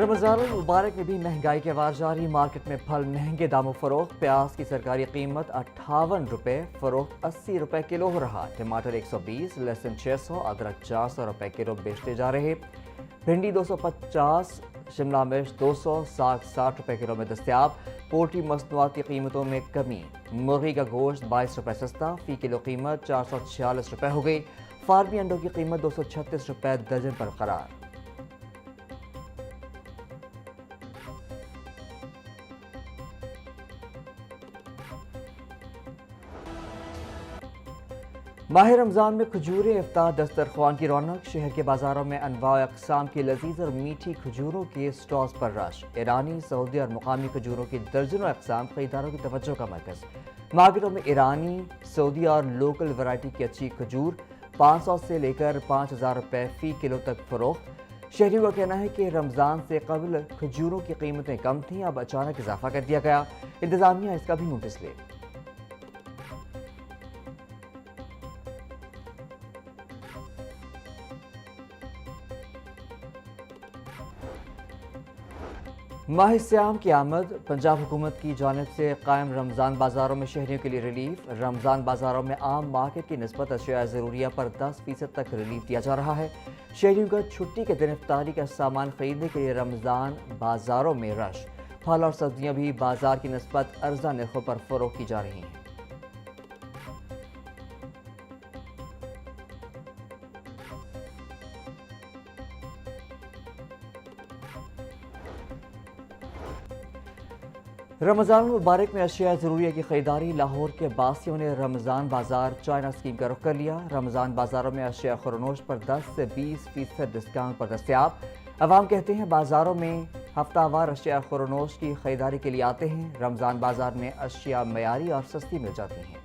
रमज़ान मुबारक में भी महंगाई के वार जारी। मार्केट में फल महंगे दामों फरोख्त। प्याज की सरकारी कीमत 58 रुपये, फरोख्त 80 रुपये किलो हो रहा। टमाटर 120, लहसुन 600, अदरक 400 रुपये किलो बेचते जा रहे। भिंडी 250, शिमला मिर्च 200, साग 60 रुपये किलो में दस्तियाब। पोल्ट्री मसनूआती कीमतों में कमी। मुर्गी का गोश्त 22 रुपये सस्ता, फी किलो कीमत 446 रुपये हो गई। फार्मी अंडों की कीमत 236 रुपये दर्जन बरकरार। माह रमज़ान में खजूरें इफ्तार दस्तरख्वान की रौनक। शहर के बाजारों में अनवा अक़साम की लजीज और मीठी खजूरों के स्टॉल्स पर रश। ईरानी, सऊदी और मुकामी खजूरों की दर्जनों अक़साम खरीदारों की तवज्जो का मरकज़। मार्केटों में ईरानी, सऊदी और लोकल वैरायटी की अच्छी खजूर 500 से लेकर 5000 रुपये फ़ी किलो तक फ़रोख्त। शहरियों का कहना है कि रमज़ान से कबल खजूरों की कीमतें कम थीं, अब अचानक इजाफा कर दिया गया। इंतज़ामिया इसका भी नोटिस ले। माह सियाम की आमद। पंजाब हुकूमत की जानिब से कायम रमज़ान बाज़ारों में शहरियों के लिए रिलीफ। रमज़ान बाज़ारों में आम मार्केट की निस्बत अशिया ज़रूरिया पर 10% तक रिलीफ दिया जा रहा है। शहरियों का छुट्टी के दिन इफ्तारी का सामान खरीदने के लिए रमज़ान बाज़ारों में रश। फल और सब्जियां भी बाज़ार की निस्बत अर्जा नरखों पर फ़रोख्त की जा रही हैं। रमज़ान मुबारक में अशिया ज़रूरिया की खरीदारी। लाहौर के बासियों ने रमज़ान बाज़ार चाइना स्कीम का रुख कर लिया। रमज़ान बाज़ारों में अशिया खुरनोश पर 10 से 20% डिस्काउंट पर दस्तियाब। अवाम कहते हैं बाज़ारों में हफ्तावार अशिया खुरनोश की खरीदारी के लिए आते हैं। रमज़ान बाज़ार में अशिया मयारी और सस्ती मिल जाती हैं।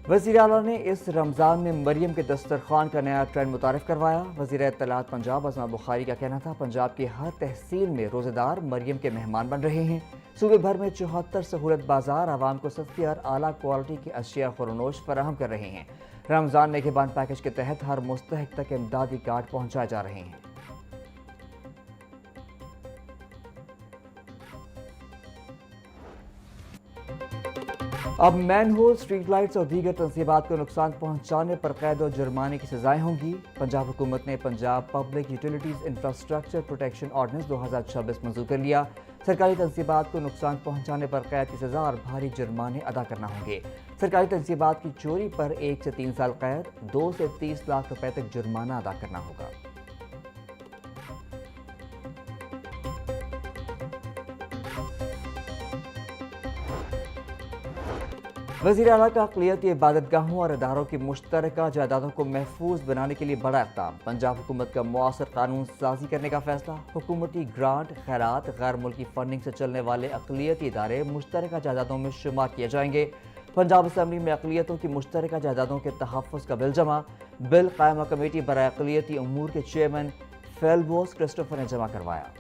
वज़ीर आला ने इस रमज़ान में मरियम के दस्तरखान का नया ट्रेंड मुतारिफ करवाया। वज़ीर इत्तलात पंजाब अज़मा बुखारी का कहना था पंजाब की हर तहसील में रोज़ेदार मरियम के मेहमान बन रहे हैं। सूबे भर में 74 सहूलत बाजार आवाम को सस्ती और आला क्वालिटी की अशिया खुरनोश फराहम कर रहे हैं। रमज़ान नेगहबान पैकेज के तहत हर मुस्तहिक तक इमदादी कार्ड पहुँचाए जा रहे हैं। अब मैन होल, स्ट्रीट लाइट्स और दीगर तंसीबात को नुकसान पहुंचाने पर कैद और जुर्माने की सजाएं होंगी। पंजाब हुकूमत ने Punjab public utilities infrastructure protection ordinance 2026 मंजूर कर लिया। सरकारी तंसीबात को नुकसान पहुंचाने पर कैद की सजा और भारी जुर्माने अदा करना होंगे। सरकारी तंसीबात की चोरी पर 1 से 3 साल कैद, 2 से 30 लाख रुपए तक जुर्माना अदा करना होगा। वज़ीर आला का अक़लियती इबादतगाहों और इदारों की मुश्तरका जायदादों को महफूज बनाने के लिए बड़ा इक़दाम। पंजाब हुकूमत का मुआसर कानून साजी करने का फैसला। हुकूमती ग्रांट, खैरात, गैर मुल्की फंडिंग से चलने वाले अक़लियती इदारे मुश्तरका जायदादों में शुमार किए जाएंगे। पंजाब असम्बली में अक़लियतों की मुश्तरका जायदादों के तहफ़्फ़ुज़ का बिल जमा। बिल कायमा कमेटी बराए अक़लियती उमूर के चेयरमैन फेलबोस क्रिस्टोफर ने जमा करवाया।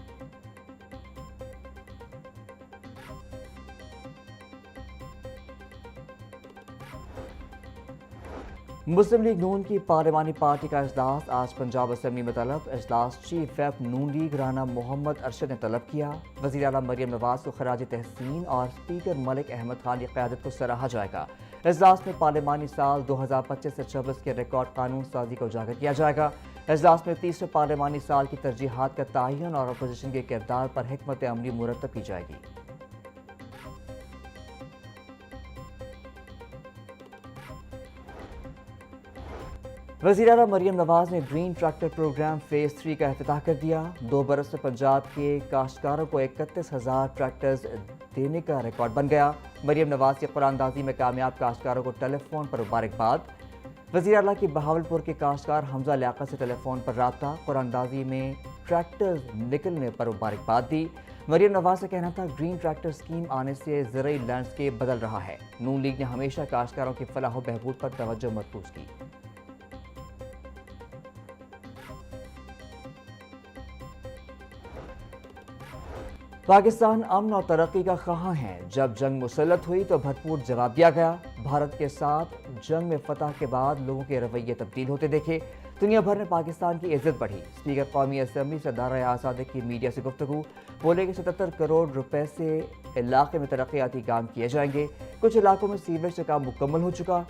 मुस्लिम लीग नून की पार्लिमानी पार्टी का इजलास आज पंजाब असम्बली में तलब। इजलास चीफ व्हिप नून लीग राना मोहम्मद अरशद ने तलब किया। वज़ीर आला मरियम नवाज को खराज तहसीन और स्पीकर मलिक अहमद खान की क़यादत को सराहा जाएगा। इजलास में पार्लिमानी साल 2025 से 26 के रिकॉर्ड कानून साजी को उजागर किया जाएगा। इजलास में तीसरे पार्लिमानी साल की तरजीहात का तयन और अपोजिशन के किरदार पर हिकमत अमली मुरतब की जाएगी। वज़ीर आला मरियम नवाज ने ग्रीन ट्रैक्टर प्रोग्राम फ़ेज़ 3 का इफ्तिताह कर दिया। 2 बरस में पंजाब के काश्तकारों को 31,000 ट्रैक्टर्स देने का रिकॉर्ड बन गया। मरियम नवाज की कुरानंदाज़ी में कामयाब काश्तकारों को टेलीफोन पर मुबारकबाद। वज़ीर आला की बहावलपुर के काश्तकार हमजा लियाकत से टेलीफोन पर राब्ता। कुरानंदाज़ी में ट्रैक्टर्स निकलने पर मुबारकबाद दी। मरियम नवाज का कहना था ग्रीन ट्रैक्टर स्कीम आने से ज़रई लैंडस्केप बदल रहा है। नून लीग ने हमेशा काश्तकारों की फलाह व बहबूद पर तवज्जो मरकूज़ की। पाकिस्तान अमन और तरक्की का ख़्वाह है। जब जंग मुसल्लत हुई तो भरपूर जवाब दिया गया। भारत के साथ जंग में फतह के बाद लोगों के रवैये तब्दील होते देखे। दुनिया भर में पाकिस्तान की इज्जत बढ़ी। स्पीकर कौमी असम्बली सरदार आज़ाद की मीडिया से गुफ्तगू, बोले कि 77 करोड़ रुपए से इलाके में तरक्याती काम किए जाएंगे। कुछ इलाकों में सीवरेज का काम मुकम्मल हो चुका।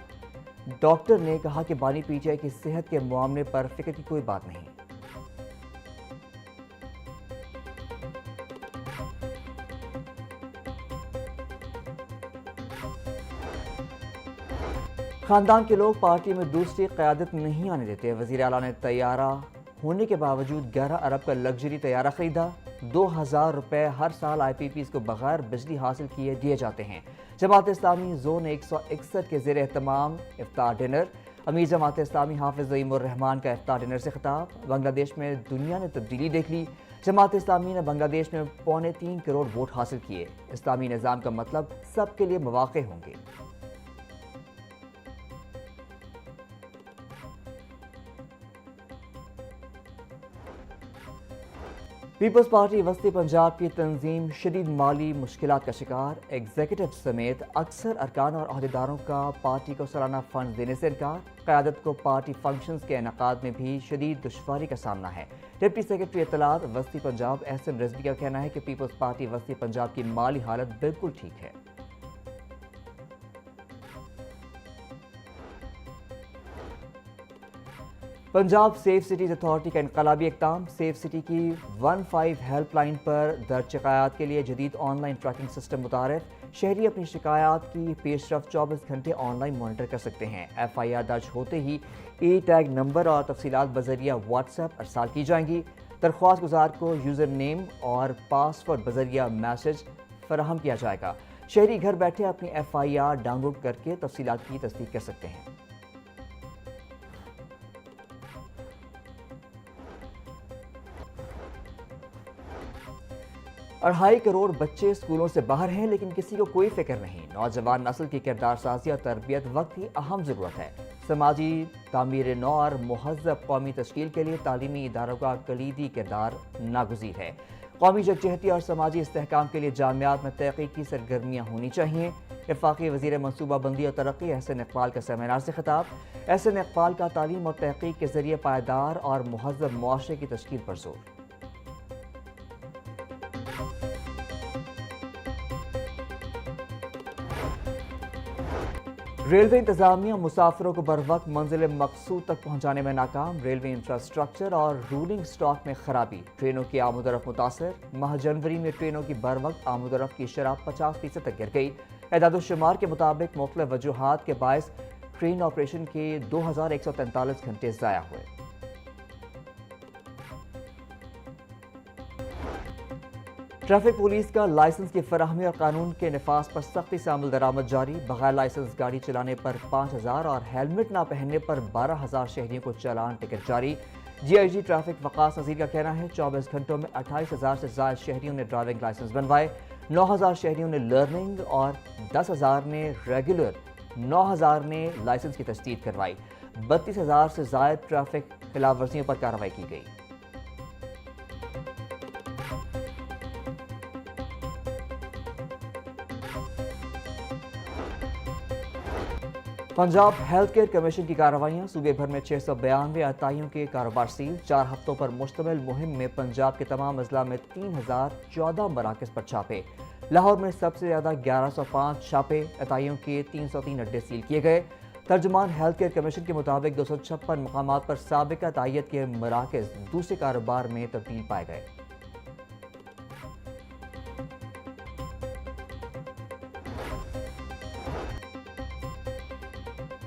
डॉक्टर ने कहा कि बानी पीटीआई की सेहत के मामले पर फिक्र की कोई बात नहीं। खानदान के लोग पार्टी में दूसरी क़यादत नहीं आने देते। वज़ीर आला ने तैयारा होने के बावजूद 11 अरब का लग्जरी तैयारा खरीदा। 2000 रुपये हर साल IPPs को बगैर बिजली हासिल किए दिए जाते हैं। जमात इस्लामी जोन 161 के ज़ेर एहतमाम इफ्तार डिनर। अमीर जमात इस्लामी हाफिज़ ज़ईमुर रहमान का इफ्तार डिनर से खिताब। बांग्लादेश में दुनिया ने तब्दीली देख ली। जमात इस्लामी ने बांग्लादेश में 3.25 करोड़ वोट हासिल किए। इस्लामी निज़ाम का मतलब सबके लिए मौक़े होंगे। पीपल्स पार्टी वस्ती पंजाब की तंजीम शदीद माली मुश्किलात का शिकार। एग्जीक्यूटिव समेत अक्सर अरकान और अहदेदारों का पार्टी को सालाना फंड देने से इनकार। क़यादत को पार्टी फंक्शंस के इनेकाद में भी शदीद दुश्वारी का सामना है। डिप्टी सेक्रेटरी इत्तलात वस्ती पंजाब एहसन रिजवी का कहना है कि पीपल्स पार्टी वस्ती पंजाब की माली हालत बिल्कुल ठीक है। पंजाब सेफ सिटीज़ अथॉरिटी का इनकलाबी इक़दाम। सेफ सिटी की 15 हेल्पलाइन पर दर्ज शिकायत के लिए जदीद ऑनलाइन ट्रैकिंग सिस्टम मुतारिफ। शहरी अपनी शिकायत की पेशरफ 24 घंटे ऑनलाइन मॉनिटर कर सकते हैं। FIR दर्ज होते ही टैग नंबर और तफसीलात बजरिया WhatsApp अरसाल की जाएंगी। दरख्वास्त गुजार को यूज़र नेम और पासवर्ड बजरिया मैसेज फराहम किया जाएगा। शहरी घर बैठे अपनी FIR डाउनलोड करके तफसीलात की तस्दीक कर सकते हैं। 2.5 करोड़ बच्चे स्कूलों से बाहर हैं, लेकिन किसी को कोई फिक्र नहीं। नौजवान नस्ल की किरदार साजी और तरबियत वक्त की अहम ज़रूरत है। समाजी तामीर नौ और महज़ब कौमी तश्कील के लिए तालीमी इदारों का कलीदी किरदार नागुज़ीर है। कौमी यकजहती और समाजी इस्तेहकाम के लिए जामियात में तहक़ीक़ी सरगर्मियाँ होनी चाहिए। वफाकी वज़ीर मनसूबा बंदी और तरक्की एहसन इकबाल का सेमिनार से खिताब। एहसन इकबाल का तालीम और तहक़ीक़ के ज़रिए पायदार और महज़ब मुआशरे की तश्कील पर जोर। रेलवे इंतजामिया मुसाफिरों को बर वक्त मंजिल मकसूद तक पहुंचाने में नाकाम। रेलवे इंफ्रास्ट्रक्चर और रूलिंग स्टॉक में खराबी। ट्रेनों की आमदोरफ्त मुतासर। माह जनवरी में ट्रेनों की बर वक्त आमदोरफ्त की शरह 50% तक गिर गई। एदादुश्शुमार के मुताबिक मुख्तलिफ वजूहात के बायस ट्रेन ऑपरेशन के 2143 घंटे ज़ाया हुए। ट्रैफिक पुलिस का लाइसेंस की फराहमी और कानून के नफाज पर सख्ती से अमल दरामद जारी। बगैर लाइसेंस गाड़ी चलाने पर 5000 और हेलमेट ना पहनने पर 12000 शहरियों को चालान टिकट जारी। GIG ट्रैफिक वकास नज़ीर का कहना है 24 घंटों में 28000 से ज़ायद शहरियों ने ड्राइविंग लाइसेंस बनवाए। 9000 शहरियों ने लर्निंग और 10000 ने रेगुलर। 9000 ने लाइसेंस की तजदीद करवाई। 32000 से ज़ायद ट्रैफिक खिलाफ वर्जियों पर कार्रवाई की गई। पंजाब हेल्थ केयर कमीशन की कार्रवाइयाँ। सूबे भर में 692 अताइयों के कारोबार सील। 4 हफ्तों पर मुश्तमिल मुहिम में पंजाब के तमाम अजला में 3014 मराकज़ पर छापे। लाहौर में सबसे ज़्यादा 1105 छापे। अताइयों के 303 अड्डे सील किए गए। तर्जुमान हेल्थ केयर कमीशन के मुताबिक 256 मकामात पर साबिक़ा अतायत के मराकज़ दूसरे कारोबार में तब्दील पाए गए।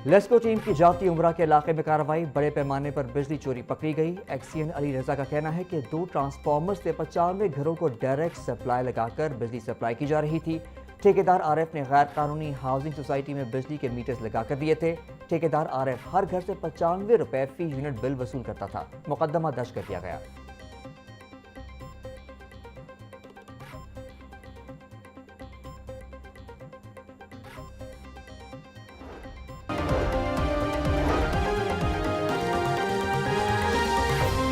लेस्को टीम की जाती उमरा के इलाके में कार्रवाई। बड़े पैमाने पर बिजली चोरी पकड़ी गई। एक्सीएन अली रजा का कहना है कि 2 ट्रांसफार्मर से 95 घरों को डायरेक्ट सप्लाई लगाकर बिजली सप्लाई की जा रही थी। ठेकेदार आरएफ ने गैर कानूनी हाउसिंग सोसाइटी में बिजली के मीटर्स लगाकर दिए थे। ठेकेदार आरएफ हर घर से 95 रुपए फी यूनिट बिल वसूल करता था। मुकदमा दर्ज कर दिया गया।